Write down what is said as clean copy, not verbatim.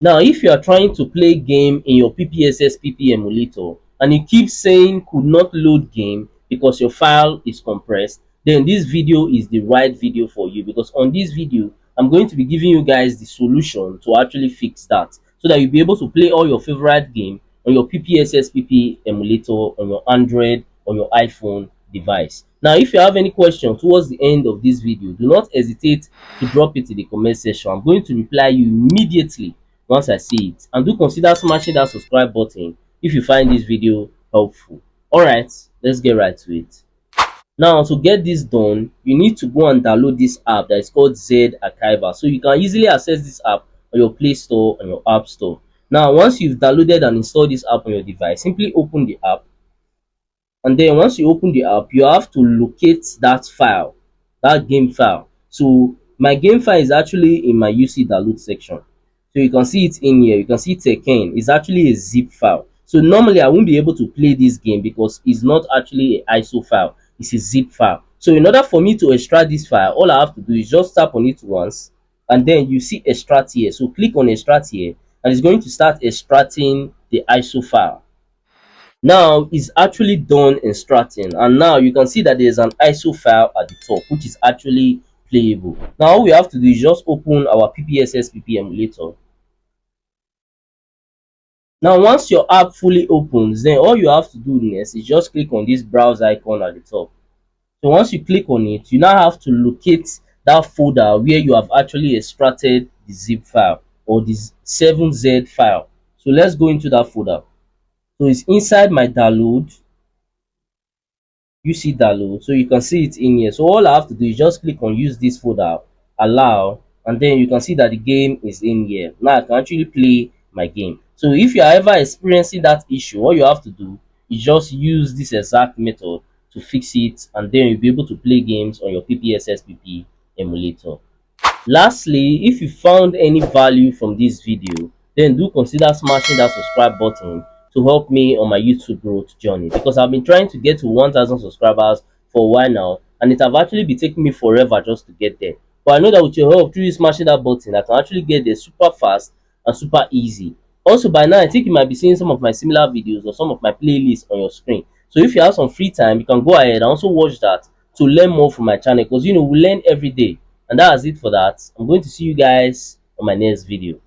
Now, if you are trying to play game in your PPSSPP emulator and you keep saying could not load game because your file is compressed, then this video is the right video for you, because on this video I'm going to be giving you guys the solution to actually fix that, so that you'll be able to play all your favorite game on your PPSSPP emulator on your Android or your iPhone device. Now, if you have any question towards the end of this video, do not hesitate to drop it in the comment section. I'm going to reply you immediately once I see it. And do consider smashing that subscribe button if you find this video helpful. Alright, let's get right to it. Now, to get this done, you need to go and download this app that is called zArchiever. So you can easily access this app on your Play Store and your App Store. Now, once you've downloaded and installed this app on your device, simply open the app, and then once you open the app, you have to locate that file, that game file. So my game file is actually in my UC download section, so you can see it in here. You can see Tekken is actually a zip file. So normally I won't be able to play this game because it's not actually an ISO file, it's a zip file. So in order for me to extract this file, all I have to do is just tap on it once, and then you see extract here. So click on extract here, and it's going to start extracting the ISO file. Now it's actually done extracting, and now you can see that there's an ISO file at the top which is actually playable. Now all we have to do is just open our PPSSPP emulator. Now once your app fully opens, then all you have to do next is just click on this browse icon at the top. So once you click on it, you now have to locate that folder where you have actually extracted the zip file or this 7z file. So let's go into that folder. So it's inside my download. You see download, so you can see it in here. So all I have to do is just click on use this folder, allow, and then you can see that the game is in here. Now I can actually play my game. So if you are ever experiencing that issue, all you have to do is just use this exact method to fix it, and then you'll be able to play games on your PPSSPP emulator. Lastly, if you found any value from this video, then do consider smashing that subscribe button to help me on my YouTube growth journey, because I've been trying to get to 1000 subscribers for a while now, and it have actually been taking me forever just to get there. But I know that with your help, through you smashing that button, I can actually get there super fast and super easy. Also, by now I think you might be seeing some of my similar videos or some of my playlists on your screen. So if you have some free time, you can go ahead and also watch that to learn more from my channel, because we learn every day. And that's it for that. I'm going to see you guys on my next video.